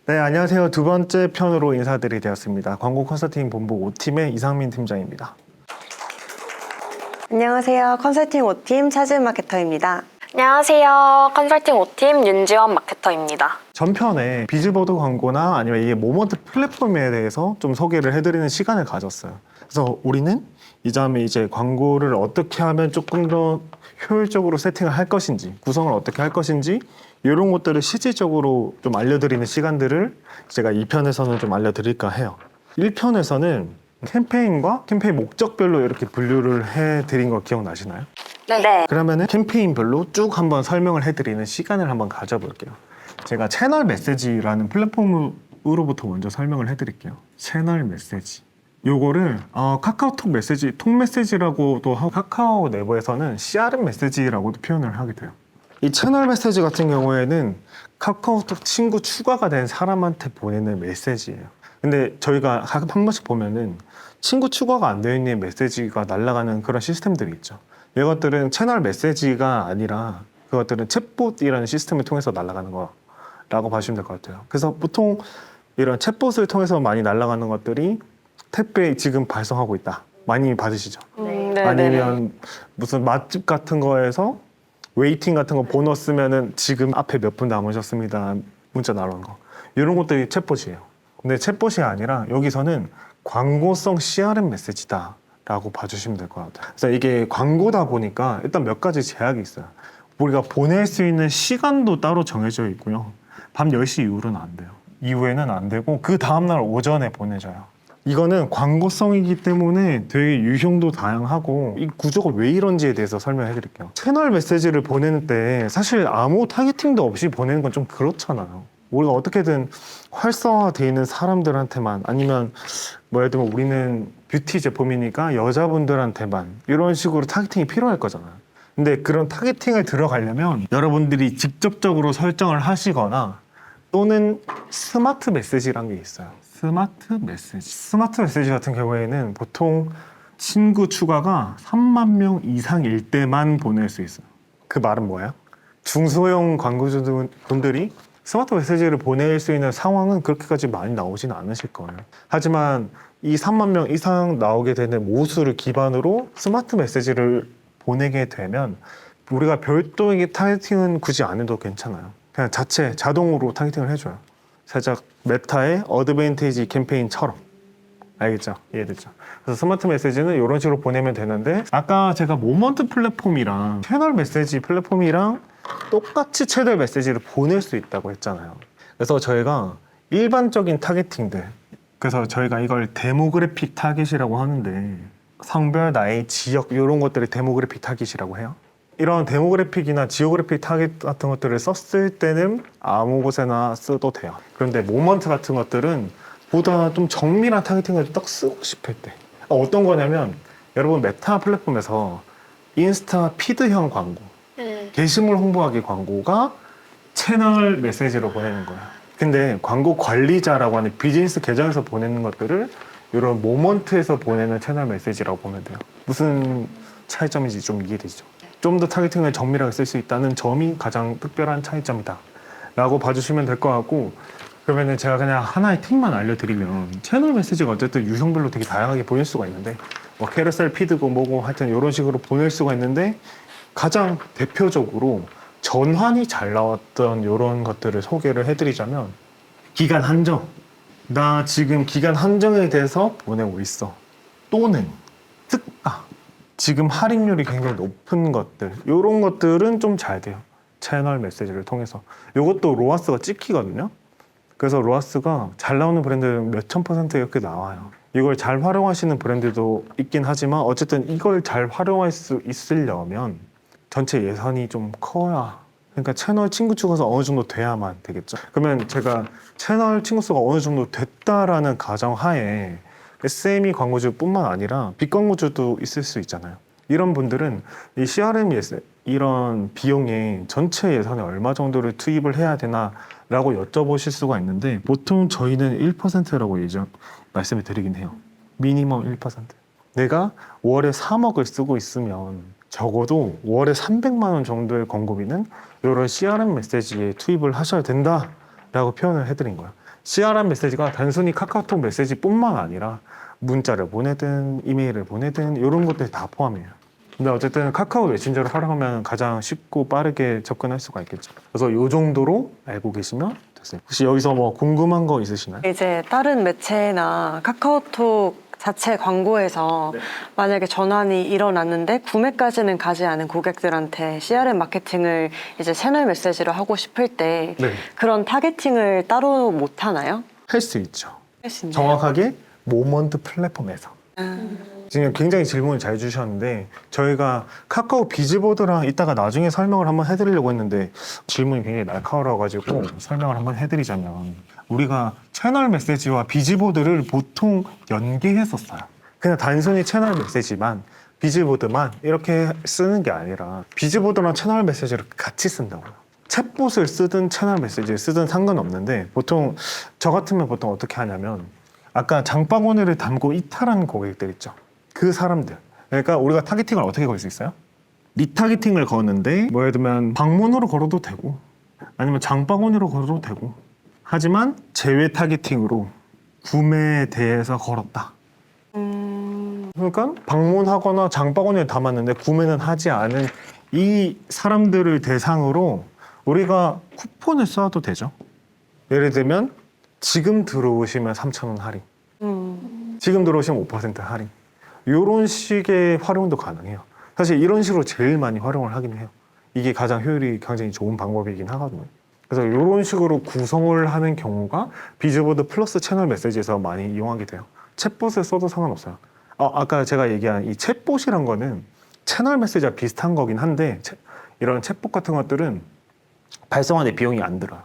네, 안녕하세요. 두 번째 편으로 인사드리게 되었습니다. 광고 컨설팅 본부 5팀의 이상민 팀장입니다. 안녕하세요. 컨설팅 5팀 차지은 마케터입니다. 안녕하세요. 컨설팅 5팀 윤지원 마케터입니다. 전편에 비즈보드 광고나 아니면 이게 모먼트 플랫폼에 대해서 좀 소개를 해드리는 시간을 가졌어요. 그래서 우리는 이 다음에 이제 광고를 어떻게 하면 조금 더 효율적으로 세팅을 할 것인지, 구성을 어떻게 할 것인지 이런 것들을 실질적으로 좀 알려드리는 시간들을 제가 2편에서는 좀 알려드릴까 해요. 1편에서는 캠페인과 캠페인 목적별로 이렇게 분류를 해드린 거 기억나시나요? 네. 그러면은 캠페인별로 쭉 한번 설명을 해드리는 시간을 한번 가져볼게요. 제가 채널 메시지라는 플랫폼으로부터 먼저 설명을 해드릴게요. 채널 메시지. 요거를 카카오톡 메시지, 톡 메시지라고도 하고 카카오 내부에서는 CRM 메시지라고도 표현을 하게 돼요. 이 채널 메시지 같은 경우에는 카카오톡 친구 추가가 된 사람한테 보내는 메시지예요. 근데 저희가 가끔 한 번씩 보면은 친구 추가가 안 되어 있는 메시지가 날아가는 그런 시스템들이 있죠. 이것들은 채널 메시지가 아니라 그것들은 챗봇이라는 시스템을 통해서 날아가는 거라고 봐주시면 될 것 같아요. 그래서 보통 이런 챗봇을 통해서 많이 날아가는 것들이 택배 지금 발송하고 있다. 많이 받으시죠? 네. 아니면 무슨 맛집 같은 거에서 웨이팅 같은 거 번호 쓰면은 지금 앞에 몇 분 남으셨습니다. 문자 나오는 거. 이런 것들이 챗봇이에요. 근데 챗봇이 아니라 여기서는 광고성 CRM 메시지다 라고 봐주시면 될 것 같아요. 그래서 이게 광고다 보니까 일단 몇 가지 제약이 있어요. 우리가 보낼 수 있는 시간도 따로 정해져 있고요. 밤 10시 이후로는 안 돼요. 이후에는 안 되고 그 다음날 오전에 보내줘요. 이거는 광고성이기 때문에 되게 유형도 다양하고 이 구조가 왜 이런지에 대해서 설명해 드릴게요. 채널 메시지를 보내는 때 사실 아무 타겟팅도 없이 보내는 건 좀 그렇잖아요. 우리가 어떻게든 활성화되어 있는 사람들한테만 아니면 뭐 예를 들면 우리는 뷰티 제품이니까 여자분들한테만 이런 식으로 타겟팅이 필요할 거잖아요. 근데 그런 타겟팅을 들어가려면 여러분들이 직접적으로 설정을 하시거나 또는 스마트 메시지라는 게 있어요. 스마트 메시지 같은 경우에는 보통 친구 추가가 3만 명 이상일 때만 보낼 수 있어요. 그 말은 뭐예요? 중소형 광고주분들이 스마트 메시지를 보낼 수 있는 상황은 그렇게까지 많이 나오지는 않으실 거예요. 하지만 이 3만 명 이상 나오게 되는 모수를 기반으로 스마트 메시지를 보내게 되면 우리가 별도의 타겟팅은 굳이 안 해도 괜찮아요. 그냥 자동으로 타겟팅을 해줘요. 살짝 메타의 어드밴티지 캠페인처럼. 알겠죠? 이해됐죠? 그래서 스마트 메시지는 이런 식으로 보내면 되는데 아까 제가 모먼트 플랫폼이랑 채널 메시지 플랫폼이랑 똑같이 채널 메시지를 보낼 수 있다고 했잖아요. 그래서 저희가 일반적인 타겟팅들, 그래서 저희가 이걸 데모그래픽 타겟이라고 하는데 성별, 나이, 지역 이런 것들을 데모그래픽 타겟이라고 해요. 이런 데모그래픽이나 지오그래픽 타겟 같은 것들을 썼을 때는 아무 곳에나 써도 돼요. 그런데 모먼트 같은 것들은 보다 좀 정밀한 타겟팅을 딱 쓰고 싶을 때 어떤 거냐면 여러분 메타 플랫폼에서 인스타 피드형 광고, 게시물 홍보하기 광고가 채널 메시지로 보내는 거야. 근데 광고 관리자라고 하는 비즈니스 계정에서 보내는 것들을 이런 모먼트에서 보내는 채널 메시지라고 보면 돼요. 무슨 차이점인지 좀 이해되시죠? 좀 더 타겟팅을 정밀하게 쓸 수 있다는 점이 가장 특별한 차이점이다 라고 봐주시면 될 것 같고, 그러면은 제가 그냥 하나의 팁만 알려드리면 채널 메시지가 어쨌든 유형별로 되게 다양하게 보낼 수가 있는데 뭐 캐러셀 피드고 뭐고 하여튼 이런 식으로 보낼 수가 있는데 가장 대표적으로 전환이 잘 나왔던 이런 것들을 소개를 해드리자면 기간 한정, 나 지금 기간 한정에 대해서 보내고 있어, 또는 특가, 지금 할인율이 굉장히 높은 것들, 이런 것들은 좀 잘 돼요. 채널 메시지를 통해서. 이것도 로아스가 찍히거든요. 그래서 로아스가 잘 나오는 브랜드는 몇천 % 이렇게 나와요. 이걸 잘 활용하시는 브랜드도 있긴 하지만 어쨌든 이걸 잘 활용할 수 있으려면 전체 예산이 좀 커야, 그러니까 채널 친구 추가가 어느 정도 돼야만 되겠죠. 그러면 제가 채널 친구 수가 어느 정도 됐다라는 가정하에 SME 광고주뿐만 아니라 빅광고주도 있을 수 있잖아요. 이런 분들은 이 CRM 이런 비용에 전체 예산에 얼마 정도를 투입을 해야 되나라고 여쭤보실 수가 있는데 보통 저희는 1%라고 말씀을 드리긴 해요. 미니멈 1%. 내가 월에 3억을 쓰고 있으면 적어도 월에 300만 원 정도의 광고비는 이런 CRM 메시지에 투입을 하셔야 된다라고 표현을 해드린 거예요. CRM 메시지가 단순히 카카오톡 메시지뿐만 아니라 문자를 보내든 이메일을 보내든 이런 것들이 다 포함해요. 근데 어쨌든 카카오 메신저를 활용하면 가장 쉽고 빠르게 접근할 수가 있겠죠. 그래서 이 정도로 알고 계시면 되세요. 혹시 여기서 뭐 궁금한 거 있으시나요? 이제 다른 매체나 카카오톡 자체 광고에서 만약에 전환이 일어났는데 구매까지는 가지 않은 고객들한테 CRM 마케팅을 이제 채널 메시지로 하고 싶을 때 네. 그런 타겟팅을 따로 못 하나요? 할 수 있죠. 할 수 있나요? 정확하게 모먼트 플랫폼에서. 지금 굉장히 질문을 잘 주셨는데 저희가 카카오 비즈보드랑 이따가 나중에 설명을 한번 해드리려고 했는데 질문이 굉장히 날카로워가지고 설명을 한번 해드리자면 우리가 채널 메시지와 비즈보드를 보통 연계했었어요. 그냥 단순히 채널 메시지만 비즈보드만 이렇게 쓰는 게 아니라 비즈보드랑 채널 메시지를 같이 쓴다고요. 챗봇을 쓰든 채널 메시지를 쓰든 상관없는데 보통 저 같으면 보통 어떻게 하냐면 아까 장바구니를 담고 이탈한 고객들 있죠. 그 사람들. 그러니까 우리가 타겟팅을 어떻게 걸 수 있어요? 리타겟팅을 거는데 뭐 예를 들면 방문으로 걸어도 되고 아니면 장바구니로 걸어도 되고 하지만 제외 타겟팅으로 구매에 대해서 걸었다. 그러니까 방문하거나 장바구니에 담았는데 구매는 하지 않은 이 사람들을 대상으로 우리가 쿠폰을 써도 되죠. 예를 들면 지금 들어오시면 3,000원 할인, 지금 들어오시면 5% 할인, 이런 식의 활용도 가능해요. 사실 이런 식으로 제일 많이 활용을 하긴 해요. 이게 가장 효율이 굉장히 좋은 방법이긴 하거든요. 그래서 이런 식으로 구성을 하는 경우가 비즈보드 플러스 채널 메시지에서 많이 이용하게 돼요. 챗봇을 써도 상관없어요. 아까 제가 얘기한 이 챗봇이란 거는 채널 메시지와 비슷한 거긴 한데 이런 챗봇 같은 것들은 발송하는데 비용이 안 들어요.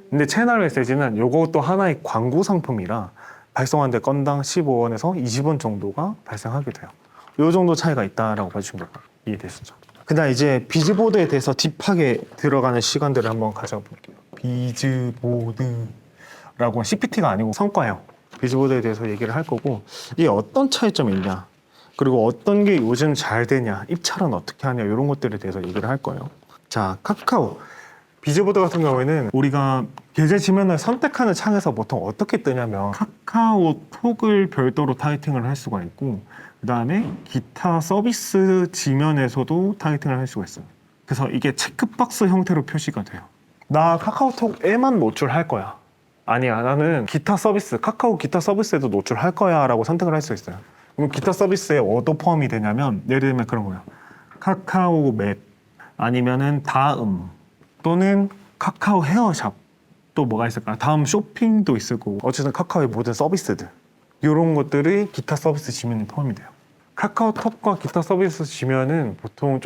근데 채널 메시지는 이것도 하나의 광고 상품이라 발송하는데 건당 15원에서 20원 정도가 발생하게 돼요. 이 정도 차이가 있다라고 봐주시면 될 거예요. 이해되시죠? 그다음 이제 비즈보드에 대해서 딥하게 들어가는 시간들을 한번 가져볼게요. 비즈보드라고 CPT가 아니고 성과예요. 비즈보드에 대해서 얘기를 할 거고 이게 어떤 차이점이 있냐 그리고 어떤 게 요즘 잘 되냐 입찰은 어떻게 하냐 이런 것들에 대해서 얘기를 할 거예요. 자, 카카오 비즈보드 같은 경우에는 우리가 계좌 지면을 선택하는 창에서 보통 어떻게 뜨냐면 카카오톡을 별도로 타겟팅을 할 수가 있고 그 다음에 기타 서비스 지면에서도 타겟팅을 할 수가 있어요. 그래서 이게 체크박스 형태로 표시가 돼요. 나 카카오톡에만 노출할 거야. 아니야, 나는 기타 서비스, 카카오 기타 서비스에도 노출할 거야 라고 선택을 할 수 있어요. 그럼 기타 서비스에 어떤 포함이 되냐면 예를 들면 그런 거예요. 카카오 맵 아니면은 다음 또는 카카오 헤어샵 또 뭐가 있을까? 다음 쇼핑도 있을 거고 어쨌든 카카오의 모든 서비스들 이런 것들이 기타 서비스 지면에 포함이 돼요. 카카오톡과 기타 서비스 지면은 보통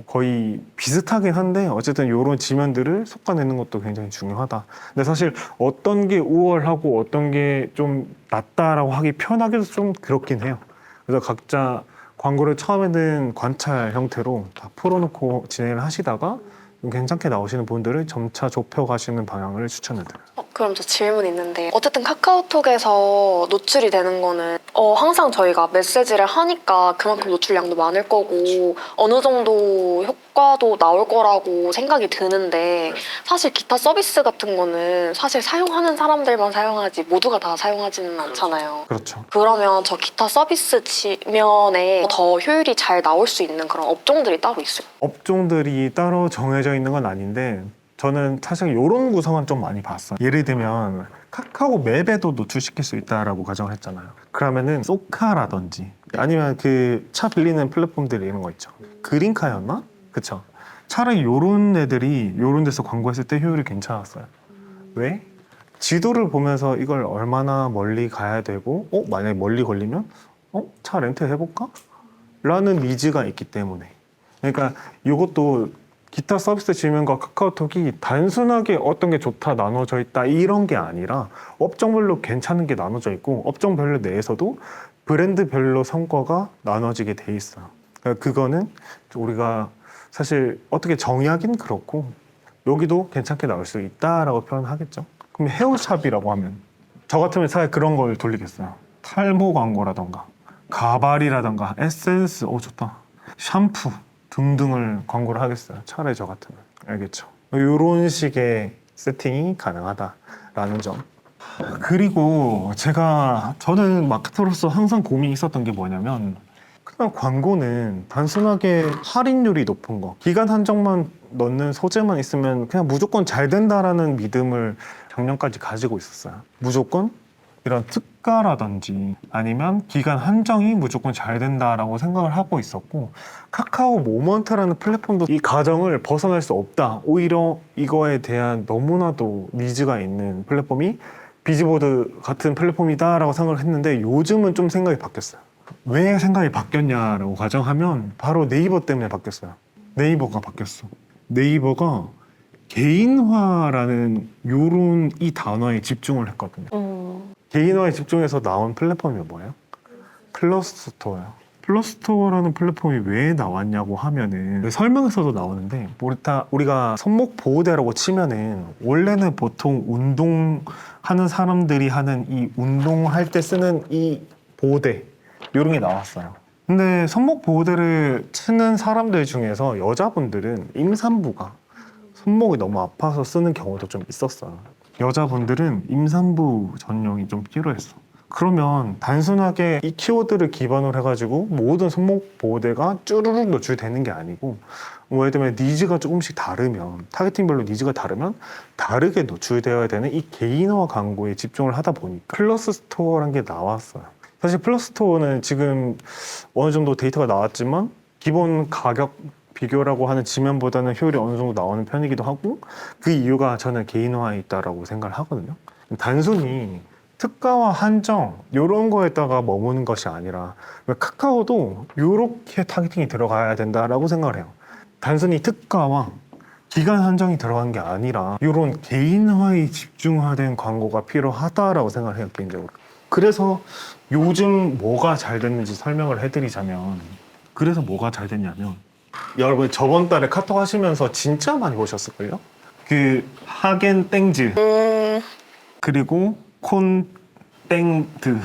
거의 비슷하긴 한데 어쨌든 이런 지면들을 솎아내는 것도 굉장히 중요하다. 근데 사실 어떤 게 우월하고 어떤 게 좀 낫다라고 하기 편하게도 좀 그렇긴 해요. 그래서 각자 광고를 처음에는 관찰 형태로 다 풀어놓고 진행을 하시다가 좀 괜찮게 나오시는 분들을 점차 좁혀가시는 방향을 추천해드려요. 그럼 저 질문 있는데 어쨌든 카카오톡에서 노출이 되는 거는 항상 저희가 메시지를 하니까 그만큼 노출량도 많을 거고 어느 정도 효과도 나올 거라고 생각이 드는데 사실 기타 서비스 같은 거는 사실 사용하는 사람들만 사용하지 모두가 다 사용하지는 않잖아요. 그렇죠. 그러면 저 기타 서비스 지면에 더 효율이 잘 나올 수 있는 그런 업종들이 따로 있어요? 업종들이 따로 정해져 있는 건 아닌데 저는 사실 이런 구성은 좀 많이 봤어요. 예를 들면 카카오 맵에도 노출시킬 수 있다라고 가정을 했잖아요. 그러면은 소카라든지 아니면 그 차 빌리는 플랫폼들이 이런 거 있죠. 그린카였나? 그쵸. 차라리 이런 애들이 이런 데서 광고했을 때 효율이 괜찮았어요. 왜? 지도를 보면서 이걸 얼마나 멀리 가야 되고 만약에 멀리 걸리면 차 렌트 해볼까? 라는 니즈가 있기 때문에 그러니까 이것도 기타 서비스 지면과 카카오톡이 단순하게 어떤 게 좋다 나눠져 있다 이런 게 아니라 업종별로 괜찮은 게 나눠져 있고 업종별로 내에서도 브랜드별로 성과가 나눠지게 돼 있어요. 그러니까 그거는 우리가 사실 어떻게 정의하기는 그렇고 여기도 괜찮게 나올 수 있다라고 표현하겠죠. 그럼 헤어샵이라고 하면 저 같으면 차라리 그런 걸 돌리겠어요. 탈모 광고라던가 가발이라던가 에센스 좋다 샴푸 등등을 광고를 하겠어요. 차라리 저 같으면. 알겠죠? 이런 식의 세팅이 가능하다라는 점 그리고 저는 마케터로서 항상 고민이 있었던 게 뭐냐면 그냥 광고는 단순하게 할인율이 높은 거, 기간 한정만 넣는 소재만 있으면 그냥 무조건 잘 된다라는 믿음을 작년까지 가지고 있었어요. 무조건 이런 특가라든지 아니면 기간 한정이 무조건 잘 된다라고 생각을 하고 있었고, 카카오 모먼트라는 플랫폼도 이 가정을 벗어날 수 없다. 오히려 이거에 대한 너무나도 니즈가 있는 플랫폼이 비즈보드 같은 플랫폼이다라고 생각을 했는데, 요즘은 좀 생각이 바뀌었어요. 왜 생각이 바뀌었냐라고 가정하면 바로 네이버 때문에 바뀌었어요. 네이버가 바뀌었어. 네이버가 개인화라는 요런 이 단어에 집중을 했거든요. 개인화에 집중해서 나온 플랫폼이 뭐예요? 플러스토어예요. 플러스토어라는 플랫폼이 왜 나왔냐고 하면은 설명에서도 나오는데, 우리가 손목 보호대라고 치면은 원래는 보통 운동하는 사람들이 하는 이 운동할 때 쓰는 이 보호대 이런 게 나왔어요. 근데 손목 보호대를 쓰는 사람들 중에서 여자분들은 임산부가 손목이 너무 아파서 쓰는 경우도 좀 있었어요. 여자분들은 임산부 전용이 좀 필요했어. 그러면 단순하게 이 키워드를 기반으로 해가지고 모든 손목 보호대가 쭈루룩 노출되는 게 아니고, 예를 들면 니즈가 조금씩 다르면, 타겟팅별로 니즈가 다르면 다르게 노출되어야 되는 이 개인화 광고에 집중을 하다 보니까 플러스 스토어라는 게 나왔어요. 사실 플러스 스토어는 지금 어느 정도 데이터가 나왔지만 기본 가격 비교라고 하는 지면보다는 효율이 어느 정도 나오는 편이기도 하고, 그 이유가 저는 개인화에 있다라고 생각을 하거든요. 단순히 특가와 한정 이런 거에다가 머무는 것이 아니라 카카오도 이렇게 타겟팅이 들어가야 된다라고 생각을 해요. 단순히 특가와 기간 한정이 들어간 게 아니라 이런 개인화에 집중화된 광고가 필요하다라고 생각을 해요, 개인적으로. 그래서 요즘 뭐가 잘 됐는지 설명을 해드리자면, 그래서 뭐가 잘 됐냐면, 여러분 저번 달에 카톡 하시면서 진짜 많이 보셨을걸요? 그 하겐 땡즈 그리고 콘 땡드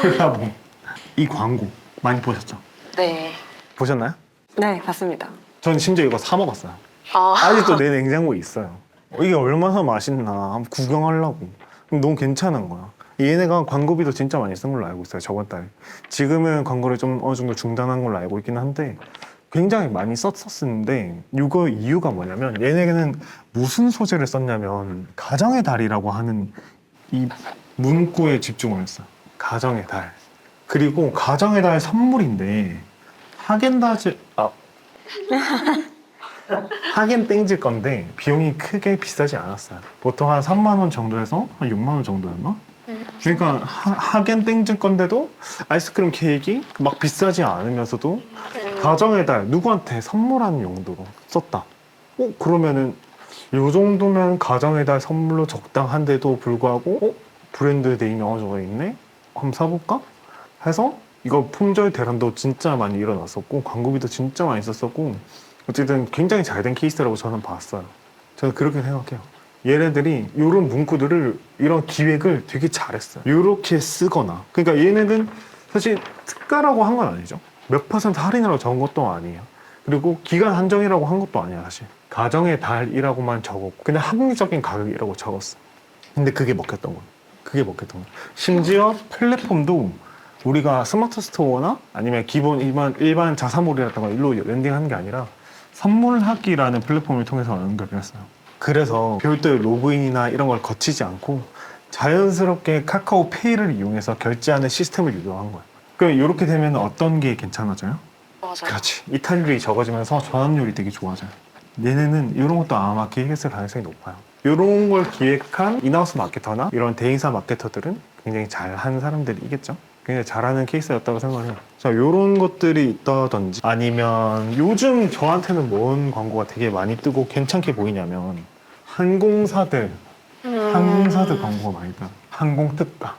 콜라보 이 광고 많이 보셨죠? 네. 보셨나요? 네, 봤습니다. 전 심지어 이거 사 먹었어요. 아, 아직도 내 냉장고에 있어요. 이게 얼마나 맛있나 한번 구경하려고. 너무 괜찮은 거야. 얘네가 광고비도 진짜 많이 쓴 걸로 알고 있어요, 저번 달에. 지금은 광고를 좀 어느 정도 중단한 걸로 알고 있긴 한데 굉장히 많이 썼었는데, 이거 이유가 뭐냐면 얘네는 무슨 소재를 썼냐면 가정의 달이라고 하는 이 문구에 집중을 했어요. 가정의 달. 그리고 가정의 달 선물인데 하겐다즈 하겐 땡질 건데 비용이 크게 비싸지 않았어요. 보통 한 3만 원 정도에서 한 6만 원 정도였나? 그러니까 하겐 땡질 건데도 아이스크림 케이크 막 비싸지 않으면서도 가정의 달 누구한테 선물하는 용도로 썼다. 그러면은 요 정도면 가정의 달 선물로 적당한데도 불구하고 브랜드 네임이 어느 정도 있네? 한번 사볼까? 해서 이거 품절 대란도 진짜 많이 일어났었고 광고비도 진짜 많이 썼었고, 어쨌든 굉장히 잘 된 케이스라고 저는 봤어요. 저는 그렇게 생각해요. 얘네들이 이런 문구들을, 이런 기획을 되게 잘했어요. 이렇게 쓰거나. 그러니까 얘네는 사실 특가라고 한 건 아니죠. 몇 퍼센트 할인이라고 적은 것도 아니에요. 그리고 기간 한정이라고 한 것도 아니야, 사실. 가정의 달이라고만 적었고 그냥 합리적인 가격이라고 적었어. 근데 그게 먹혔던 거예요. 그게 먹혔던 거예요. 심지어 플랫폼도 우리가 스마트 스토어나 아니면 기본 일반 자사몰이라든가 일로 랜딩하는 게 아니라 선물하기라는 플랫폼을 통해서 연결을 했어요. 그래서 별도의 로그인이나 이런 걸 거치지 않고 자연스럽게 카카오페이를 이용해서 결제하는 시스템을 유도한 거예요. 그럼 이렇게 되면 어떤 게 괜찮아져요? 맞아요. 그렇지. 이탈률이 적어지면서 전환율이 되게 좋아져요. 얘네는 이런 것도 아마 기획했을 가능성이 높아요. 이런 걸 기획한 인하우스 마케터나 이런 대행사 마케터들은 굉장히 잘한 사람들이겠죠. 굉장히 잘하는 케이스였다고 생각해요. 자, 이런 것들이 있다든지, 아니면 요즘 저한테는 뭔 광고가 되게 많이 뜨고 괜찮게 보이냐면 항공사들 광고가 많이 떠요. 항공특가.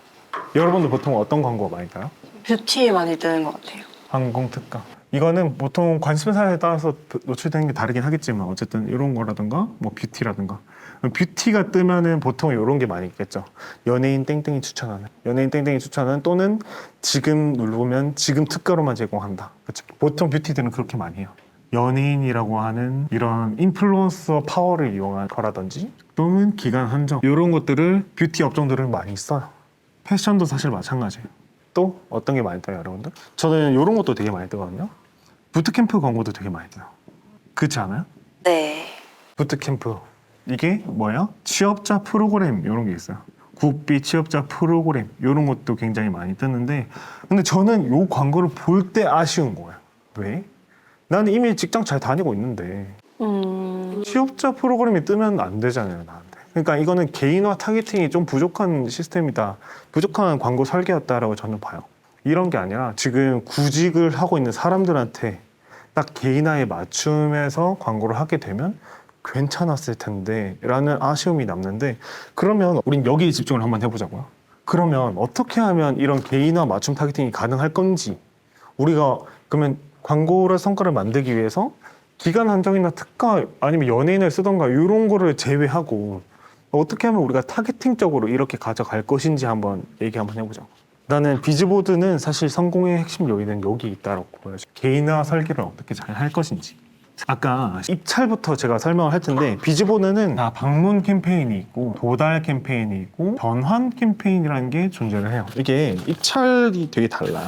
여러분들 보통 어떤 광고가 많이 떠요? 뷰티에 많이 뜨는 것 같아요. 항공특가. 이거는 보통 관심사에 따라서 노출되는 게 다르긴 하겠지만 어쨌든 이런 거라든가 뭐 뷰티라든가. 뷰티가 뜨면은 보통 이런 게 많이 있겠죠. 연예인 땡땡이 추천하는 또는 지금 누르면 지금 특가로만 제공한다. 그렇죠. 보통 뷰티들은 그렇게 많이 해요. 연예인이라고 하는 이런 인플루언서 파워를 이용한 거라든지 또는 기간 한정 이런 것들을 뷰티 업종들은 많이 써요. 패션도 사실 마찬가지예요. 또 어떤 게 많이 떠요, 여러분들? 저는 이런 것도 되게 많이 뜨거든요. 부트캠프 광고도 되게 많이 떠요. 그렇지 않아요? 네. 부트캠프 이게 뭐예요? 취업자 프로그램 이런 게 있어요. 국비 취업자 프로그램 이런 것도 굉장히 많이 뜨는데 근데 저는 이 광고를 볼 때 아쉬운 거예요. 왜? 나는 이미 직장 잘 다니고 있는데 취업자 프로그램이 뜨면 안 되잖아요, 나한테. 그러니까 이거는 개인화 타겟팅이 좀 부족한 시스템이다. 부족한 광고 설계였다라고 저는 봐요. 이런 게 아니라 지금 구직을 하고 있는 사람들한테 딱 개인화에 맞춤해서 광고를 하게 되면 괜찮았을 텐데 라는 아쉬움이 남는데 그러면 우린 여기에 집중을 한번 해보자고요. 그러면 어떻게 하면 이런 개인화 맞춤 타겟팅이 가능할 건지 우리가 그러면 광고를 성과를 만들기 위해서 기간 한정이나 특가 아니면 연예인을 쓰던가 이런 거를 제외하고 어떻게 하면 우리가 타겟팅적으로 이렇게 가져갈 것인지 한번 얘기 한번 해보자. 나는 비즈보드는 사실 성공의 핵심 요인은 여기 있다고 보여요. 개인화 설계를 어떻게 잘 할 것인지. 아까 입찰부터 제가 설명을 할 텐데 비즈보드는 다 방문 캠페인이 있고 도달 캠페인이 있고 전환 캠페인이라는 게 존재를 해요. 이게 입찰이 되게 달라요.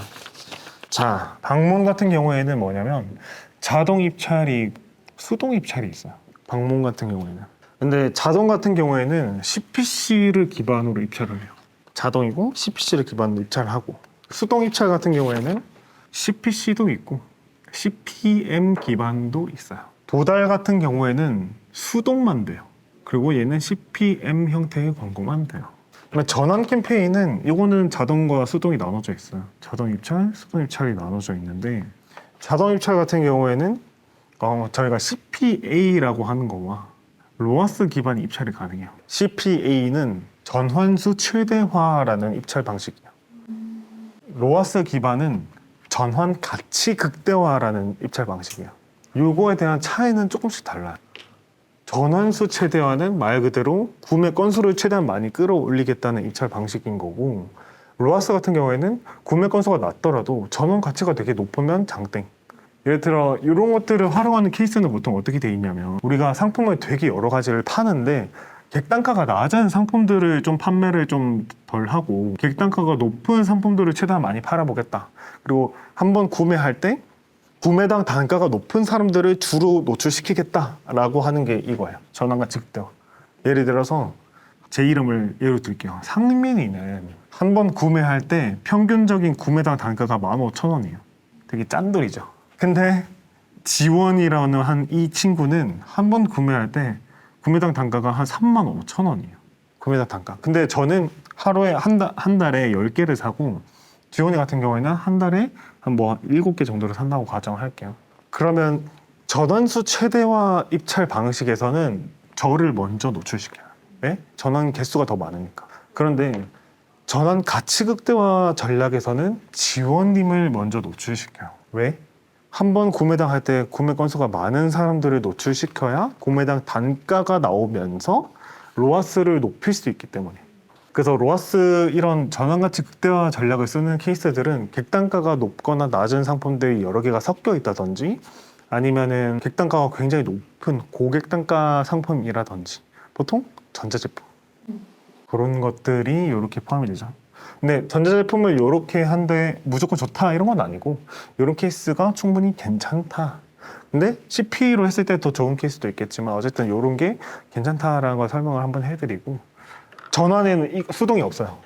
자, 방문 같은 경우에는 뭐냐면 자동 입찰이 수동 입찰이 있어요. 방문 같은 경우에는. 근데 자동 같은 경우에는 CPC를 기반으로 입찰을 해요. 자동이고 CPC를 기반으로 입찰을 하고 수동 입찰 같은 경우에는 CPC도 있고 CPM 기반도 있어요. 도달 같은 경우에는 수동만 돼요. 그리고 얘는 CPM 형태의 광고만 돼요. 전환 캠페인은 이거는 자동과 수동이 나눠져 있어요. 자동 입찰, 수동 입찰이 나눠져 있는데 자동 입찰 같은 경우에는 저희가 CPA라고 하는 거와 로아스 기반 입찰이 가능해요. CPA는 전환수 최대화라는 입찰 방식이에요. 로아스 기반은 전환 가치 극대화라는 입찰 방식이에요. 이거에 대한 차이는 조금씩 달라요. 전환수 최대화는 말 그대로 구매 건수를 최대한 많이 끌어올리겠다는 입찰 방식인 거고 로아스 같은 경우에는 구매 건수가 낮더라도 전원 가치가 되게 높으면 장땡. 예를 들어 이런 것들을 활용하는 케이스는 보통 어떻게 돼 있냐면 우리가 상품을 되게 여러 가지를 파는데 객단가가 낮은 상품들을 좀 판매를 좀 덜 하고 객단가가 높은 상품들을 최대한 많이 팔아보겠다. 그리고 한번 구매할 때 구매당 단가가 높은 사람들을 주로 노출시키겠다라고 하는 게 이거예요. 전환가치 극대화. 예를 들어서 제 이름을 예로 들게요. 상민이는 한 번 구매할 때 평균적인 구매당 단가가 15,000원이에요. 되게 짠돌이죠. 근데 지원이라는 한 이 친구는 한 번 구매할 때 구매당 단가가 한 35,000원이에요. 구매당 단가. 근데 저는 하루에 한 달에 10개를 사고 지원이 같은 경우에는 한 달에 한 7개 정도를 산다고 가정할게요. 그러면 전환수 최대화 입찰 방식에서는 저를 먼저 노출시켜요. 왜? 전환 개수가 더 많으니까. 그런데 전환 가치 극대화 전략에서는 지원님을 먼저 노출시켜요. 왜? 한 번 구매당 할 때 구매 건수가 많은 사람들을 노출시켜야 구매당 단가가 나오면서 로아스를 높일 수 있기 때문에. 그래서 로아스 이런 전환가치 극대화 전략을 쓰는 케이스들은 객단가가 높거나 낮은 상품들이 여러 개가 섞여 있다든지 아니면은 객단가가 굉장히 높은 고객단가 상품이라든지 보통 전자제품 그런 것들이 이렇게 포함이 되죠. 근데 전자제품을 이렇게 한데 무조건 좋다 이런 건 아니고 이런 케이스가 충분히 괜찮다. 근데 CP로 했을 때 더 좋은 케이스도 있겠지만 어쨌든 이런 게 괜찮다라는 걸 설명을 한번 해드리고 전환에는 수동이 없어요.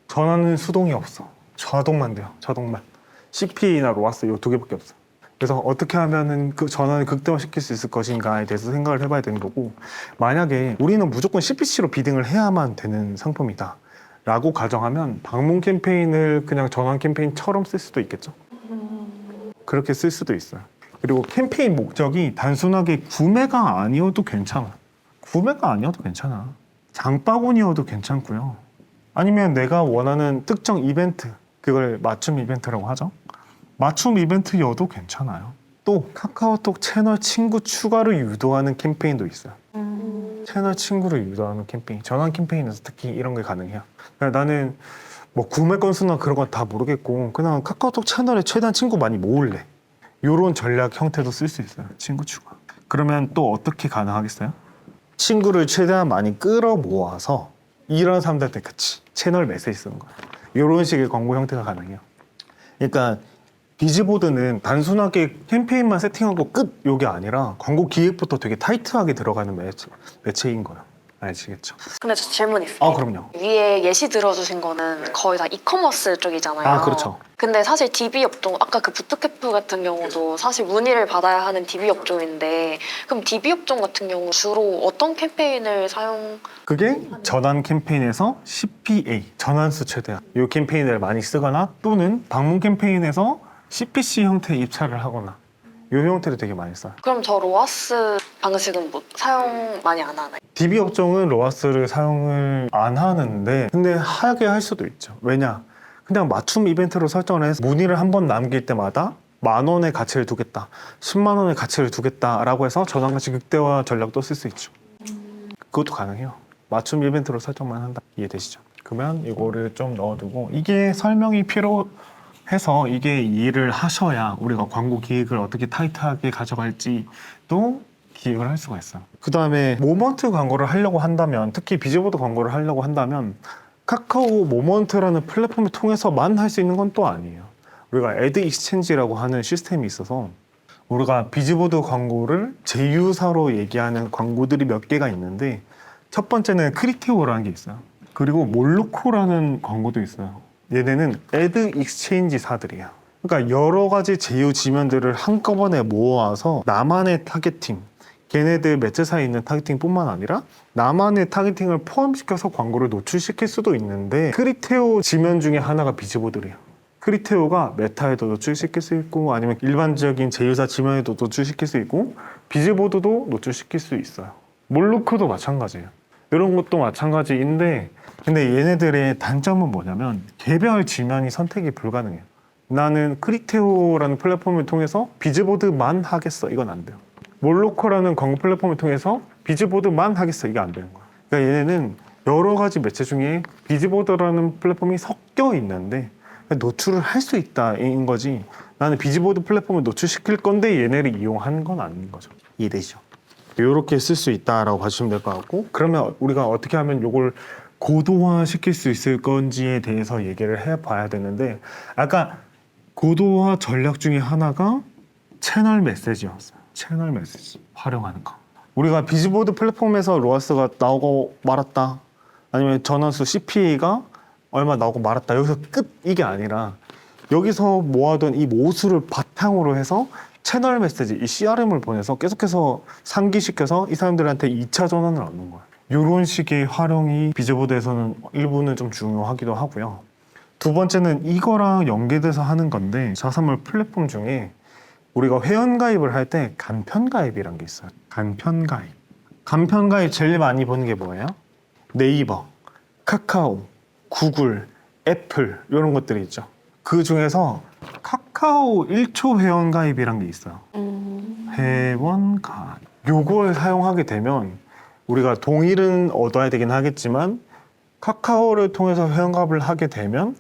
전환은 수동이 없어. 자동만 돼요. 자동만. CP나 로아스 이 두 개밖에 없어. 그래서 어떻게 하면은 그 전환을 극대화시킬 수 있을 것인가에 대해서 생각을 해봐야 되는 거고 만약에 우리는 무조건 CPC로 비딩을 해야만 되는 상품이다 라고 가정하면 방문 캠페인을 그냥 전환 캠페인처럼 쓸 수도 있겠죠. 그렇게 쓸 수도 있어요. 그리고 캠페인 목적이 단순하게 구매가 아니어도 괜찮아. 구매가 아니어도 괜찮아. 장바구니여도 괜찮고요. 아니면 내가 원하는 특정 이벤트, 그걸 맞춤 이벤트라고 하죠. 맞춤 이벤트여도 괜찮아요. 또 카카오톡 채널 친구 추가를 유도하는 캠페인도 있어요. 채널 친구를 유도하는 캠페인, 전환 캠페인에서 특히 이런 게 가능해요. 그러니까 나는 뭐 구매 건수나 그런 건 다 모르겠고 그냥 카카오톡 채널에 최대한 친구 많이 모을래. 이런 전략 형태도 쓸 수 있어요. 친구 추가. 그러면 또 어떻게 가능하겠어요? 친구를 최대한 많이 끌어 모아서 이런 사람들한테 같이 채널 메시지 쓰는 거예요. 이런 식의 광고 형태가 가능해요. 그러니까 비즈보드는 단순하게 캠페인만 세팅하고 끝 요게 아니라 광고 기획부터 되게 타이트하게 들어가는 매체인 거예요. 아시겠죠? 근데 저 질문 있어요. 그럼요. 위에 예시 들어주신 거는 거의 다 이커머스 쪽이잖아요. 그렇죠. 근데 사실 DB 업종, 아까 그 부트캠프 같은 경우도 사실 문의를 받아야 하는 DB 업종인데 그럼 DB 업종 같은 경우 주로 어떤 캠페인을 사용? 그게 전환 캠페인에서 CPA, 전환수 최대화 이 캠페인을 많이 쓰거나 또는 방문 캠페인에서 CPC 형태의 입찰을 하거나 이 형태를 되게 많이 써요. 그럼 저 로아스 방식은 뭐 사용 많이 안 하나요? DB 업종은 로아스를 사용을 안 하는데 근데 하게 할 수도 있죠. 왜냐? 그냥 맞춤 이벤트로 설정을 해서 문의를 한 번 남길 때마다 10,000원의 가치를 두겠다, 10만 원의 가치를 두겠다라고 해서 전환가치 극대화 전략도 쓸 수 있죠. 그것도 가능해요. 맞춤 이벤트로 설정만 한다. 이해되시죠? 그러면 이거를 좀 넣어두고 이게 설명이 필요해서 이게 이해를 하셔야 우리가 광고 기획을 어떻게 타이트하게 가져갈지도 기획을 할 수가 있어요. 그 다음에 모먼트 광고를 하려고 한다면 특히 비즈보드 광고를 하려고 한다면 카카오 모먼트라는 플랫폼을 통해서만 할 수 있는 건 또 아니에요. 우리가 애드 익스체인지라고 하는 시스템이 있어서 우리가 비즈보드 광고를 제휴사로 얘기하는 광고들이 몇 개가 있는데 첫 번째는 크리티오라는 게 있어요. 그리고 몰로코라는 광고도 있어요. 얘네는 애드 익스체인지사들이에요. 그러니까 여러 가지 제휴 지면들을 한꺼번에 모아서 나만의 타겟팅, 걔네들 매체사에 있는 타겟팅뿐만 아니라 나만의 타겟팅을 포함시켜서 광고를 노출시킬 수도 있는데 크리테오 지면 중에 하나가 비즈보드래요. 크리테오가 메타에도 노출시킬 수 있고 아니면 일반적인 제휴사 지면에도 노출시킬 수 있고 비즈보드도 노출시킬 수 있어요. 몰루크도 마찬가지예요. 이런 것도 마찬가지인데 근데 얘네들의 단점은 뭐냐면 개별 지면이 선택이 불가능해요. 나는 크리테오라는 플랫폼을 통해서 비즈보드만 하겠어. 이건 안 돼요. 몰로코라는 광고 플랫폼을 통해서 비즈보드만 하겠어. 이게 안 되는 거야. 그러니까 얘네는 여러 가지 매체 중에 비즈보드라는 플랫폼이 섞여 있는데 노출을 할 수 있다인 거지 나는 비즈보드 플랫폼을 노출시킬 건데 얘네를 이용하는 건 아닌 거죠. 이해되시죠? 이렇게 쓸 수 있다라고 봐주시면 될 것 같고 그러면 우리가 어떻게 하면 이걸 고도화 시킬 수 있을 건지에 대해서 얘기를 해봐야 되는데 아까 고도화 전략 중에 하나가 채널 메시지였어요. 채널 메시지 활용하는 거. 우리가 비즈보드 플랫폼에서 로아스가 나오고 말았다 아니면 전환수 CPA가 얼마 나오고 말았다 여기서 끝 이게 아니라 여기서 모아둔 이 모수를 바탕으로 해서 채널 메시지 이 CRM을 보내서 계속해서 상기시켜서 이 사람들한테 2차 전환을 얻는 거예요. 이런 식의 활용이 비즈보드에서는 일부는 좀 중요하기도 하고요. 두 번째는 이거랑 연계돼서 하는 건데 자사몰 플랫폼 중에 우리가 회원가입을 할 때 간편가입이란 게 있어요. 간편가입. 간편가입 제일 많이 보는 게 뭐예요? 네이버, 카카오, 구글, 애플 이런 것들이 있죠. 그 중에서 카카오 1초 회원가입이란 게 있어요. 회원가입. 요걸 사용하게 되면 우리가 동일은 얻어야 되긴 하겠지만 카카오를 통해서 회원가입을 하게 되면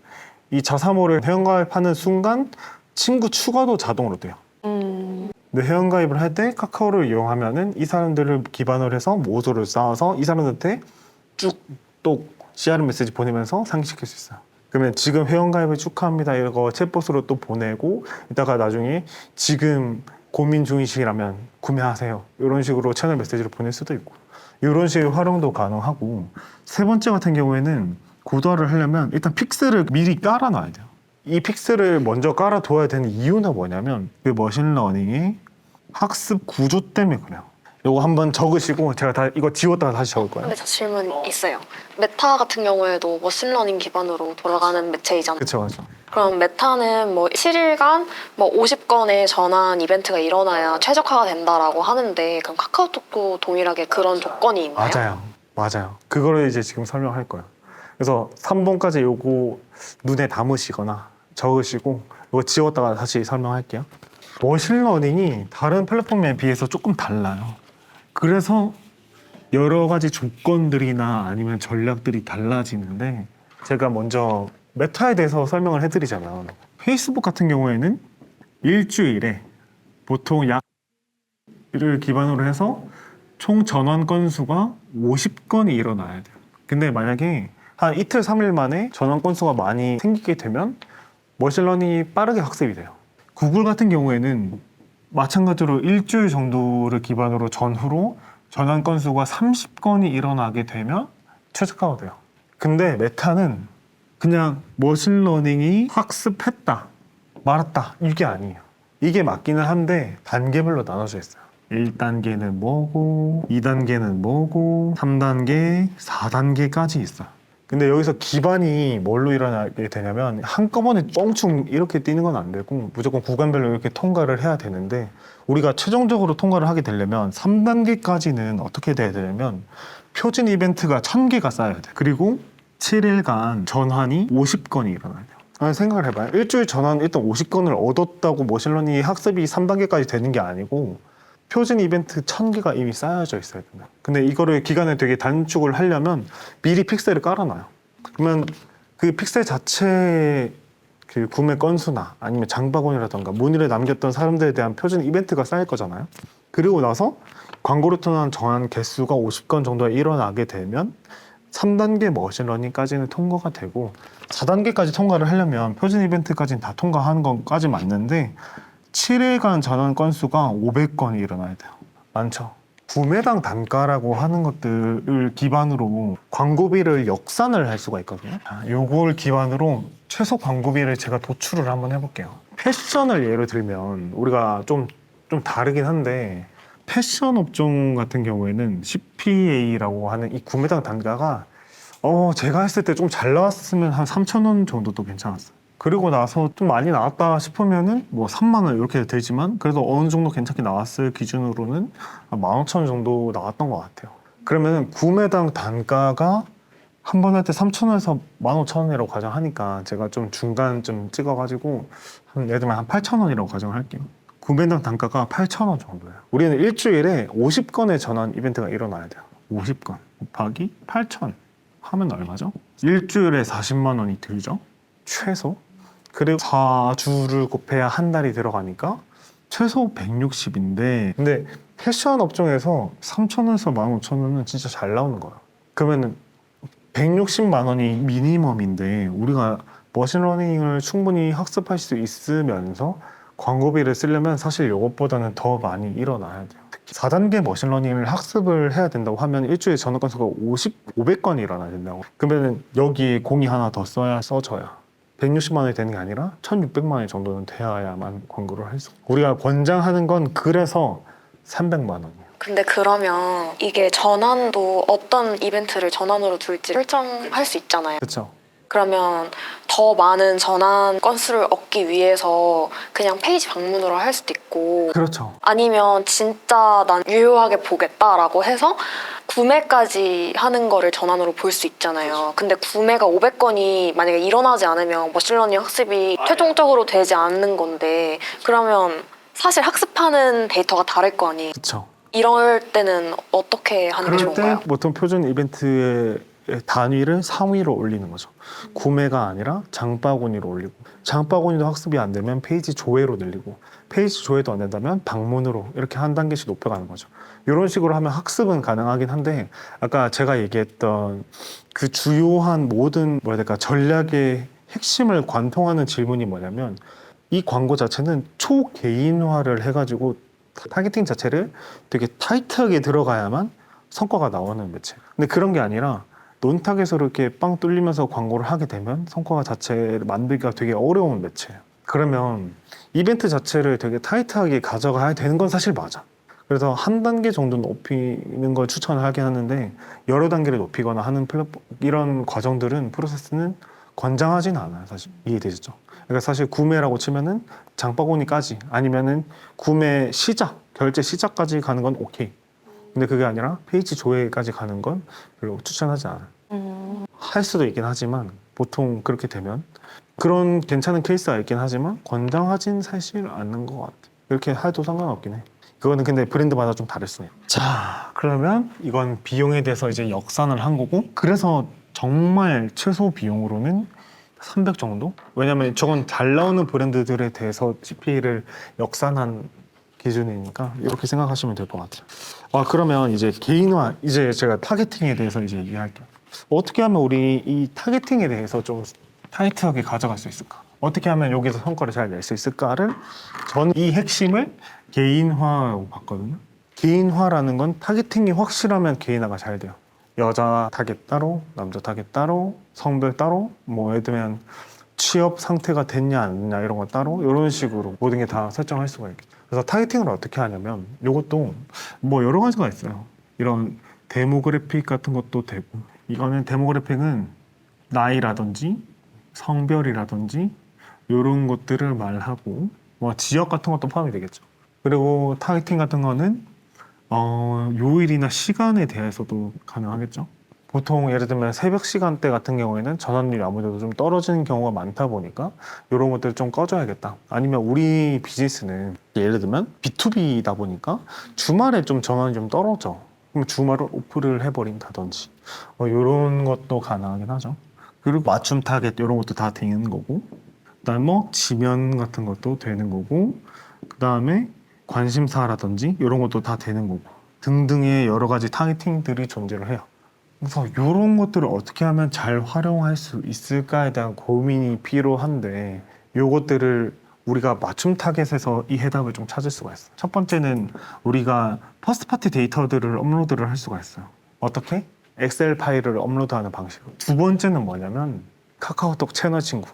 이 자사몰을 회원가입하는 순간 친구 추가도 자동으로 돼요. 근데 회원가입을 할 때 카카오를 이용하면은 이 사람들을 기반으로 해서 모조를 쌓아서 이 사람들한테 쭉 또 CRM 메시지 보내면서 상기시킬 수 있어요. 그러면 지금 회원가입을 축하합니다 이거 챗봇으로 또 보내고 이따가 나중에 지금 고민 중이시라면 구매하세요 이런 식으로 채널 메시지를 보낼 수도 있고 이런 식의 활용도 가능하고 세 번째 같은 경우에는 고도화를 하려면 일단 픽셀을 미리 깔아놔야 돼요. 이 픽셀을 먼저 깔아둬야 되는 이유는 뭐냐면 그 머신러닝의 학습 구조 때문에 그래요. 이거 한번 적으시고 제가 다 이거 지웠다가 다시 적을 거예요. 근데 저 질문 있어요. 메타 같은 경우에도 머신러닝 기반으로 돌아가는 매체이잖아요. 그렇죠. 그럼 메타는 뭐 7일간 뭐 50건의 전환 이벤트가 일어나야 최적화가 된다라고 하는데 그럼 카카오톡도 동일하게 그런 조건이 있나요? 맞아요. 그거를 이제 지금 설명할 거예요. 그래서 3번까지 요거 눈에 담으시거나 적으시고 이거 지웠다가 다시 설명할게요. 머신러닝이 다른 플랫폼에 비해서 조금 달라요. 그래서 여러 가지 조건들이나 아니면 전략들이 달라지는데 제가 먼저 메타에 대해서 설명을 해드리자면 페이스북 같은 경우에는 일주일에 보통 약을 기반으로 해서 총 전환 건수가 50건이 일어나야 돼요. 근데 만약에 한 이틀 3일 만에 전환 건수가 많이 생기게 되면 머신러닝이 빠르게 학습이 돼요. 구글 같은 경우에는 마찬가지로 일주일 정도를 기반으로 전후로 전환 건수가 30건이 일어나게 되면 최적화가 돼요. 근데 메타는 그냥 머신러닝이 학습했다, 말았다 이게 아니에요. 이게 맞기는 한데 단계별로 나눠져 있어요. 1단계는 뭐고 2단계는 뭐고 3단계, 4단계까지 있어요. 근데 여기서 기반이 뭘로 일어나게 되냐면 한꺼번에 뻥충 이렇게 뛰는 건 안 되고 무조건 구간별로 이렇게 통과를 해야 되는데 우리가 최종적으로 통과를 하게 되려면 3단계까지는 어떻게 돼야 되냐면 표준 이벤트가 1000개가 쌓여야 돼요. 그리고 7일간 전환이 50건이 일어나야 돼요. 아니, 생각을 해봐요. 일주일 전환 일단 50건을 얻었다고 머신러닝 학습이 3단계까지 되는 게 아니고 표준 이벤트 1000개가 이미 쌓여져 있어야 된다. 근데 이거를 기간을 되게 단축을 하려면 미리 픽셀을 깔아놔요. 그러면 그 픽셀 자체의 그 구매 건수나 아니면 장바구니라던가 문의를 남겼던 사람들에 대한 표준 이벤트가 쌓일 거잖아요. 그리고 나서 광고를 통한 전환 개수가 50건 정도가 일어나게 되면 3단계 머신러닝까지는 통과가 되고 4단계까지 통과를 하려면 표준 이벤트까지는 다 통과하는 것까지 맞는데 7일간 전환 건수가 500건이 일어나야 돼요. 많죠. 구매당 단가라고 하는 것들을 기반으로 광고비를 역산을 할 수가 있거든요. 요걸 기반으로 최소 광고비를 제가 도출을 한번 해볼게요. 패션을 예를 들면 우리가 좀 다르긴 한데 패션 업종 같은 경우에는 CPA라고 하는 이 구매당 단가가 제가 했을 때 좀 잘 나왔으면 한 3,000원 정도도 괜찮았어요. 그리고 나서 좀 많이 나왔다 싶으면은 뭐 3만 원 이렇게 되지만 그래도 어느 정도 괜찮게 나왔을 기준으로는 한 15,000원 정도 나왔던 것 같아요. 그러면 구매당 단가가 한 번 할 때 3,000원에서 15,000원이라고 가정하니까 제가 좀 중간 좀 찍어가지고 예를 들면 한 8,000원이라고 가정할게요. 구매당 단가가 8,000원 정도예요. 우리는 일주일에 50건의 전환 이벤트가 일어나야 돼요. 50건 곱하기 8,000 하면 얼마죠? 일주일에 40만 원이 들죠? 최소. 그리고 4주를 곱해야 한 달이 들어가니까 최소 160인데 근데 패션 업종에서 3,000원에서 15,000원은 진짜 잘 나오는 거예요. 그러면 160만 원이 미니멈인데 우리가 머신러닝을 충분히 학습할 수 있으면서 광고비를 쓰려면 사실 이것보다는 더 많이 일어나야 돼요. 특히 4단계 머신러닝을 학습을 해야 된다고 하면 일주일에 전환 건수가 500건이 일어나야 된다고. 그러면 여기에 공이 하나 더 써져야 160만 원이 되는 게 아니라 1,600만 원 정도는 돼야만 광고를 할 수. 우리가 권장하는 건 그래서 300만 원이에요. 근데 그러면 이게 전환도 어떤 이벤트를 전환으로 둘지 설정할 수 있잖아요. 그렇죠. 그러면 더 많은 전환 건수를 얻기 위해서 그냥 페이지 방문으로 할 수도 있고 그렇죠. 아니면 진짜 난 유효하게 보겠다라고 해서 구매까지 하는 거를 전환으로 볼 수 있잖아요. 근데 구매가 500건이 만약에 일어나지 않으면 머신러닝 학습이 최종적으로 되지 않는 건데 그러면 사실 학습하는 데이터가 다를 거 아니에요. 그렇죠. 이럴 때는 어떻게 하는 게 그럴 좋은가요? 때 보통 표준 이벤트의 단위를 상위로 올리는 거죠. 구매가 아니라 장바구니로 올리고 장바구니도 학습이 안 되면 페이지 조회로 늘리고 페이지 조회도 안 된다면 방문으로 이렇게 한 단계씩 높여가는 거죠. 이런 식으로 하면 학습은 가능하긴 한데 아까 제가 얘기했던 그 주요한 모든 뭐라 해야 될까 전략의 핵심을 관통하는 질문이 뭐냐면 이 광고 자체는 초개인화를 해가지고 타겟팅 자체를 되게 타이트하게 들어가야만 성과가 나오는 매체. 근데 그런 게 아니라 논타겟으로 이렇게 빵 뚫리면서 광고를 하게 되면 성과 자체를 만들기가 되게 어려운 매체예요. 그러면 이벤트 자체를 되게 타이트하게 가져가야 되는 건 사실 맞아. 그래서 한 단계 정도 높이는 걸 추천을 하긴 하는데 여러 단계를 높이거나 하는 이런 과정들은 프로세스는 권장하진 않아요. 사실 이해되시죠? 그러니까 사실 구매라고 치면은 장바구니까지 아니면은 구매 시작, 결제 시작까지 가는 건 오케이. 근데 그게 아니라 페이지 조회까지 가는 건 별로 추천하지 않아요. 할 수도 있긴 하지만 보통 그렇게 되면 그런 괜찮은 케이스가 있긴 하지만 권장하진 사실 않는 것 같아요. 이렇게 해도 상관없긴 해. 그거는 근데 브랜드마다 좀 다를 수 있어요. 자, 그러면 이건 비용에 대해서 이제 역산을 한 거고 그래서 정말 최소 비용으로는 300 정도? 왜냐면 저건 잘 나오는 브랜드들에 대해서 CPA를 역산한 기준이니까 이렇게 생각하시면 될 것 같아요. 그러면 이제 개인화, 이제 제가 타겟팅에 대해서 이제 얘기할게요. 어떻게 하면 우리 이 타겟팅에 대해서 좀 타이트하게 가져갈 수 있을까? 어떻게 하면 여기서 성과를 잘 낼 수 있을까를 저는 이 핵심을 개인화라고 봤거든요. 개인화라는 건 타겟팅이 확실하면 개인화가 잘 돼요. 여자 타겟 따로, 남자 타겟 따로, 성별 따로, 뭐 예를 들면 취업 상태가 됐냐 안 됐냐 이런 거 따로 이런 식으로 모든 게 다 설정할 수가 있겠죠. 그래서 타겟팅을 어떻게 하냐면 이것도 뭐 여러 가지가 있어요. 이런 데모그래픽 같은 것도 되고, 이거는 데모그래픽은 나이라든지 성별이라든지 이런 것들을 말하고, 뭐 지역 같은 것도 포함이 되겠죠. 그리고 타겟팅 같은 거는 요일이나 시간에 대해서도 가능하겠죠. 보통 예를 들면 새벽 시간대 같은 경우에는 전환율이 아무래도 좀 떨어지는 경우가 많다 보니까 이런 것들을 좀 꺼줘야겠다. 아니면 우리 비즈니스는 예를 들면 B2B다 보니까 주말에 좀 전환이 좀 떨어져. 그럼 주말을 오프를 해버린다든지 이런 것도 가능하긴 하죠. 그리고 맞춤 타겟 이런 것도 다 되는 거고, 그다음에 뭐 지면 같은 것도 되는 거고, 그다음에 관심사라든지 이런 것도 다 되는 거고 등등의 여러 가지 타겟팅들이 존재를 해요. 그래서 이런 것들을 어떻게 하면 잘 활용할 수 있을까에 대한 고민이 필요한데, 이것들을 우리가 맞춤 타겟에서 이 해답을 좀 찾을 수가 있어요. 첫 번째는 우리가 퍼스트 파티 데이터들을 업로드를 할 수가 있어요. 어떻게? 엑셀 파일을 업로드하는 방식으로. 두 번째는 뭐냐면 카카오톡 채널 친구.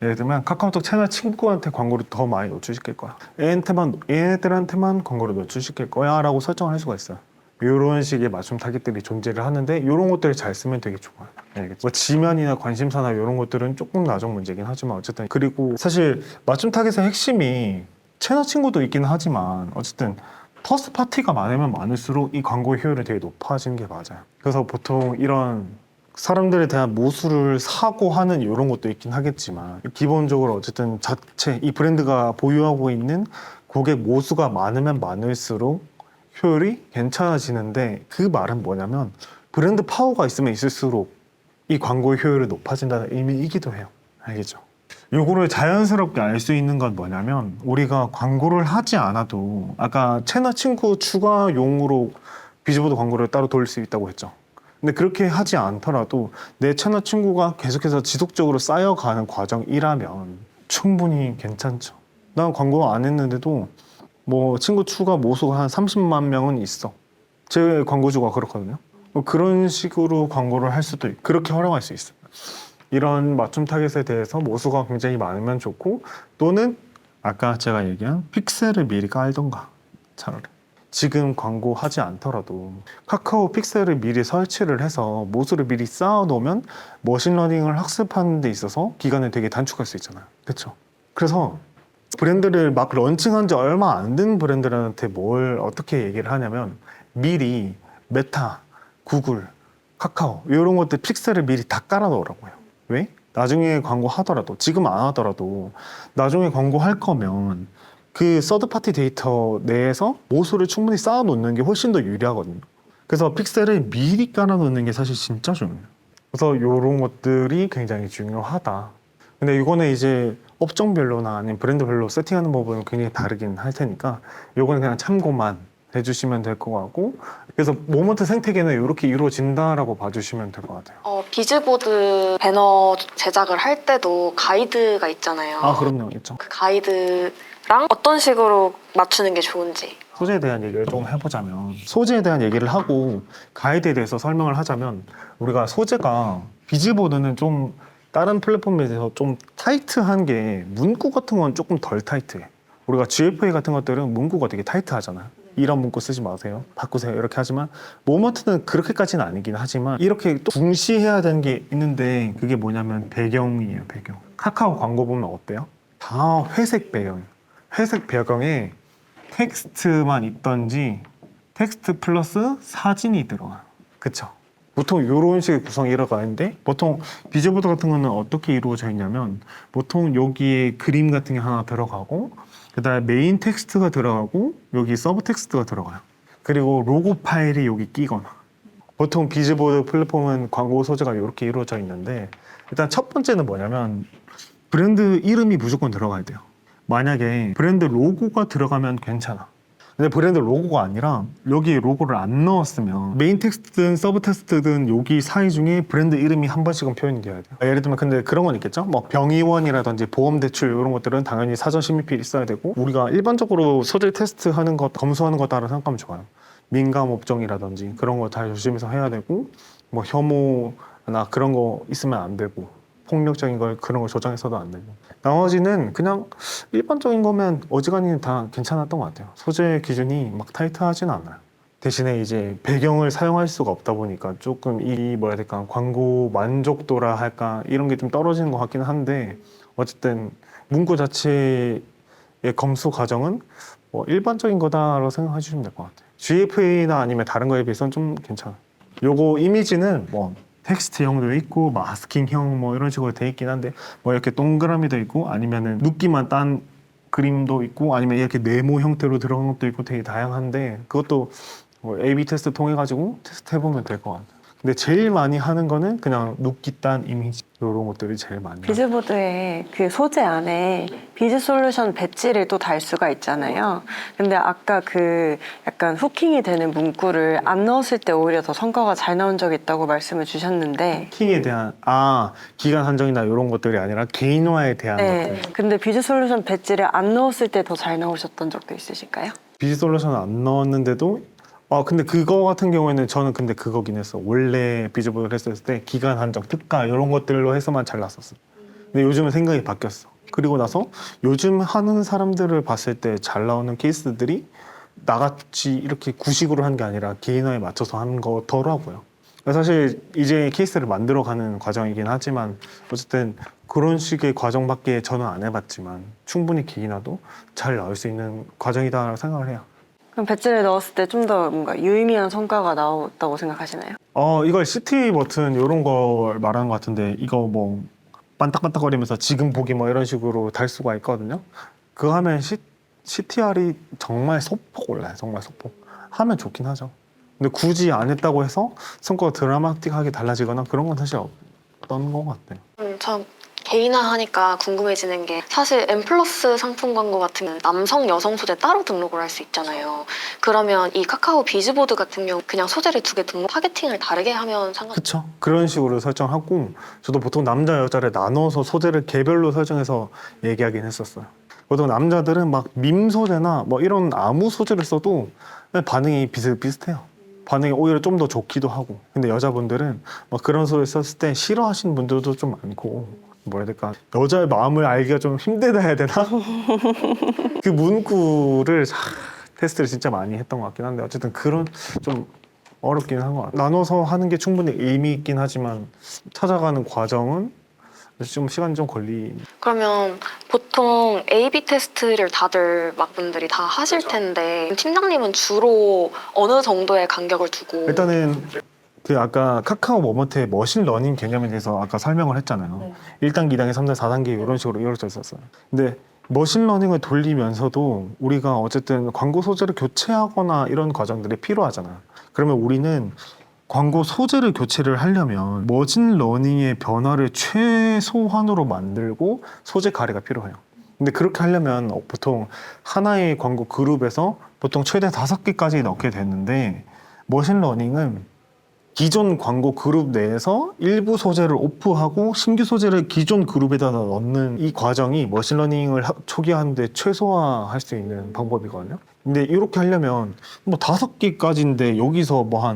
예를 들면 카카오톡 채널 친구한테 광고를 더 많이 노출시킬 거야. 얘네들한테만 광고를 노출시킬 거야 라고 설정을 할 수가 있어요. 이런 식의 맞춤 타겟들이 존재를 하는데 이런 것들을 잘 쓰면 되게 좋아요. 알겠죠? 뭐 지면이나 관심사나 이런 것들은 조금 나중 문제긴 하지만 어쨌든, 그리고 사실 맞춤 타겟의 핵심이 채널 친구도 있긴 하지만 어쨌든 퍼스트 파티가 많으면 많을수록 이 광고의 효율이 되게 높아지는 게 맞아요. 그래서 보통 이런 사람들에 대한 모수를 사고 하는 이런 것도 있긴 하겠지만 기본적으로 어쨌든 자체 이 브랜드가 보유하고 있는 고객 모수가 많으면 많을수록 효율이 괜찮아지는데, 그 말은 뭐냐면 브랜드 파워가 있으면 있을수록 이 광고의 효율이 높아진다는 의미이기도 해요. 알겠죠? 요거를 자연스럽게 알 수 있는 건 뭐냐면 우리가 광고를 하지 않아도 아까 채널 친구 추가용으로 비즈보드 광고를 따로 돌릴 수 있다고 했죠. 근데 그렇게 하지 않더라도 내 채널 친구가 계속해서 지속적으로 쌓여가는 과정이라면 충분히 괜찮죠. 난 광고 안 했는데도 뭐 친구 추가 모수가 한 30만 명은 있어. 제 광고주가 그렇거든요. 뭐 그런 식으로 광고를 할 수도 있고 그렇게 활용할 수 있어요. 이런 맞춤 타겟에 대해서 모수가 굉장히 많으면 좋고, 또는 아까 제가 얘기한 픽셀을 미리 깔던가 차라리. 지금 광고하지 않더라도 카카오 픽셀을 미리 설치를 해서 모수를 미리 쌓아놓으면 머신러닝을 학습하는 데 있어서 기간을 되게 단축할 수 있잖아요. 그렇죠? 그래서 브랜드를 막 런칭한 지 얼마 안 된 브랜드들한테 뭘 어떻게 얘기를 하냐면 미리 메타, 구글, 카카오 이런 것들 픽셀을 미리 다 깔아놓으라고 해요. 왜? 나중에 광고 하더라도, 지금 안 하더라도 나중에 광고 할 거면 그 서드파티 데이터 내에서 모수를 충분히 쌓아놓는 게 훨씬 더 유리하거든요. 그래서 픽셀을 미리 깔아놓는 게 사실 진짜 중요해요. 그래서 이런 것들이 굉장히 중요하다. 근데 이거는 이제 업종별로나 아니면 브랜드별로 세팅하는 법은 굉장히 다르긴 할 테니까 이거는 그냥 참고만 해주시면 될 것 같고, 그래서 모먼트 생태계는 이렇게 이루어진다라고 봐주시면 될 것 같아요. 비즈보드 배너 제작을 할 때도 가이드가 있잖아요. 아, 그럼요. 있죠. 그 가이드랑 어떤 식으로 맞추는 게 좋은지. 소재에 대한 얘기를 조금 해보자면, 소재에 대한 얘기를 하고 가이드에 대해서 설명을 하자면, 우리가 소재가 비즈보드는 좀 다른 플랫폼에 대해서 좀 타이트한 게 문구 같은 건 조금 덜 타이트해. 우리가 GFA 같은 것들은 문구가 되게 타이트하잖아요. 이런 문구 쓰지 마세요, 바꾸세요 이렇게 하지만 모먼트는 그렇게까지는 아니긴 하지만 이렇게 또 중시해야 되는 게 있는데, 그게 뭐냐면 배경이에요. 배경. 카카오 광고 보면 어때요? 다 회색 배경이에요. 회색 배경에 텍스트만 있던지 텍스트 플러스 사진이 들어가요. 그쵸? 보통 이런 식의 구성이 이루어가는데, 보통 비즈보드 같은 거는 어떻게 이루어져 있냐면 보통 여기에 그림 같은 게 하나 들어가고, 그 다음에 메인 텍스트가 들어가고 여기 서브 텍스트가 들어가요. 그리고 로고 파일이 여기 끼거나. 보통 비즈보드 플랫폼은 광고 소재가 이렇게 이루어져 있는데, 일단 첫 번째는 뭐냐면 브랜드 이름이 무조건 들어가야 돼요. 만약에 브랜드 로고가 들어가면 괜찮아. 근데 브랜드 로고가 아니라 여기에 로고를 안 넣었으면 메인 텍스트든 서브 텍스트든 여기 사이 중에 브랜드 이름이 한 번씩은 표현이 돼야 돼요. 예를 들면 근데 그런 건 있겠죠? 뭐 병의원이라든지 보험대출 이런 것들은 당연히 사전 심의필 있어야 되고 우리가 일반적으로 소재 테스트하는 것, 검수하는 것 따라 생각하면 좋아요. 민감 업종이라든지 그런 거 잘 조심해서 해야 되고 뭐 혐오나 그런 거 있으면 안 되고 폭력적인 걸 그런 걸 조장해서도 안 되고 나머지는 그냥 일반적인 거면 어지간히 다 괜찮았던 것 같아요. 소재 기준이 막 타이트하진 않아요. 대신에 이제 배경을 사용할 수가 없다 보니까 조금 이 뭐라 해야 될까 광고 만족도라 할까 이런 게 좀 떨어지는 것 같기는 한데 어쨌든 문구 자체의 검수 과정은 뭐 일반적인 거다라고 생각해 주시면 될 것 같아요. GFA나 아니면 다른 거에 비해서는 좀 괜찮아요. 요거 이미지는 뭐 텍스트형도 있고 마스킹형 뭐 이런 식으로 돼 있긴 한데 뭐 이렇게 동그라미도 있고 아니면은 눕기만 딴 그림도 있고 아니면 이렇게 네모 형태로 들어간 것도 있고 되게 다양한데 그것도 뭐 A/B 테스트 통해 가지고 테스트 해보면 될 것 같아요. 근데 제일 많이 하는 거는 그냥 눕기 딴 이미지 이런 것들이 제일 많이 해요. 비즈보드에 그 소재 안에 비즈 솔루션 배지를 또 달 수가 있잖아요. 근데 아까 그 약간 후킹이 되는 문구를 안 넣었을 때 오히려 더 성과가 잘 나온 적이 있다고 말씀을 주셨는데 킹에 대한 기간 한정이나 이런 것들이 아니라 개인화에 대한 네. 것들. 근데 비즈 솔루션 배지를 안 넣었을 때 더 잘 나오셨던 적도 있으실까요? 비즈 솔루션 안 넣었는데도 근데 그거 같은 경우에는 저는 근데 그거긴 했어. 원래 비즈보드를 했을 때 기간 한정, 특가 이런 것들로 해서만 잘 났었어. 근데 요즘은 생각이 바뀌었어. 그리고 나서 요즘 하는 사람들을 봤을 때 잘 나오는 케이스들이 나같이 이렇게 구식으로 한 게 아니라 개인화에 맞춰서 하는 거더라고요. 사실 이제 케이스를 만들어가는 과정이긴 하지만 어쨌든 그런 식의 과정밖에 저는 안 해봤지만 충분히 개인화도 잘 나올 수 있는 과정이다라고 생각을 해요. 그럼 배지를 넣었을 때 좀 더 뭔가 유의미한 성과가 나왔다고 생각하시나요? 이걸 CT 버튼 이런 걸 말하는 것 같은데 이거 뭐 반딱반딱거리면서 지금 보기 뭐 이런 식으로 달 수가 있거든요. 그거 하면 CTR이 정말 소폭 올라요. 정말 소폭. 하면 좋긴 하죠. 근데 굳이 안 했다고 해서 성과가 드라마틱하게 달라지거나 그런 건 사실 없던 것 같아요. 참 개인화하니까 궁금해지는 게 사실 M+ 상품 광고 같은 남성, 여성 소재 따로 등록을 할 수 있잖아요. 그러면 이 카카오 비즈보드 같은 경우 그냥 소재를 두 개 등록 타겟팅을 다르게 하면 그쵸. 그런 식으로 설정하고 저도 보통 남자, 여자를 나눠서 소재를 개별로 설정해서 얘기하긴 했었어요. 보통 남자들은 막 밈 소재나 뭐 이런 아무 소재를 써도 반응이 비슷비슷해요. 반응이 오히려 좀 더 좋기도 하고. 근데 여자분들은 막 그런 소리를 썼을 때 싫어하시는 분들도 좀 많고 뭐라 해야 될까 여자의 마음을 알기가 좀 힘들다 해야 되나? 그 문구를 테스트를 진짜 많이 했던 것 같긴 한데 어쨌든 그런 좀 어렵긴 한 것 같아요. 나눠서 하는 게 충분히 의미 있긴 하지만 찾아가는 과정은 좀 시간이 좀 그러면 보통 A/B 테스트를 다들 막 분들이 다 하실 텐데 팀장님은 주로 어느 정도의 간격을 두고 일단은 그 아까 카카오 모먼트의 머신러닝 개념에 대해서 아까 설명을 했잖아요. 1단계, 2단계, 3단계, 4단계 이런 식으로 이루어져 있었어요. 근데 머신러닝을 돌리면서도 우리가 어쨌든 광고 소재를 교체하거나 이런 과정들이 필요하잖아요. 그러면 우리는 광고 소재를 교체를 하려면 머신러닝의 변화를 최소한으로 만들고 소재 가리가 필요해요. 근데 그렇게 하려면 보통 하나의 광고 그룹에서 보통 최대 5개까지 넣게 되는데 머신러닝은 기존 광고 그룹 내에서 일부 소재를 오프하고 신규 소재를 기존 그룹에다 넣는 이 과정이 머신러닝을 초기화하는데 최소화할 수 있는 방법이거든요. 근데 이렇게 하려면 뭐 5개까지인데 여기서 뭐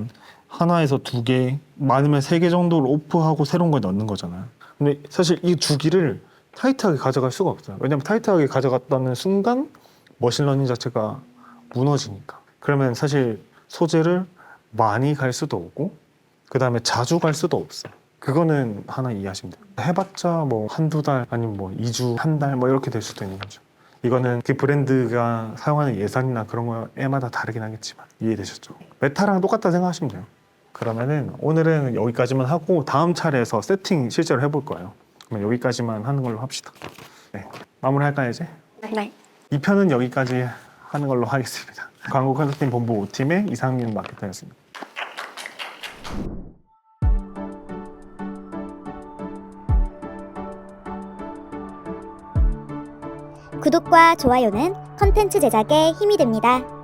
하나에서 2개, 많으면 3개 정도를 오프하고 새로운 걸 넣는 거잖아요. 근데 사실 이 주기를 타이트하게 가져갈 수가 없어요. 왜냐면 타이트하게 가져갔다는 순간 머신러닝 자체가 무너지니까. 그러면 사실 소재를 많이 갈 수도 없고 그 다음에 자주 갈 수도 없어요. 그거는 하나 이해하시면 돼요. 해봤자 뭐 한두 달 아니면 뭐 2주, 한 달 뭐 이렇게 될 수도 있는 거죠. 이거는 그 브랜드가 사용하는 예산이나 그런 거에마다 다르긴 하겠지만 이해되셨죠? 메타랑 똑같다 생각하시면 돼요. 그러면은 오늘은 여기까지만 하고 다음 차례에서 세팅 실제로 해볼 거예요. 그럼 여기까지만 하는 걸로 합시다. 네. 마무리할까요 이제? 네. 2편은 여기까지 하는 걸로 하겠습니다. 광고 컨설팅 본부 5팀의 이상민 마케터였습니다. 구독과 좋아요는 컨텐츠 제작에 힘이 됩니다.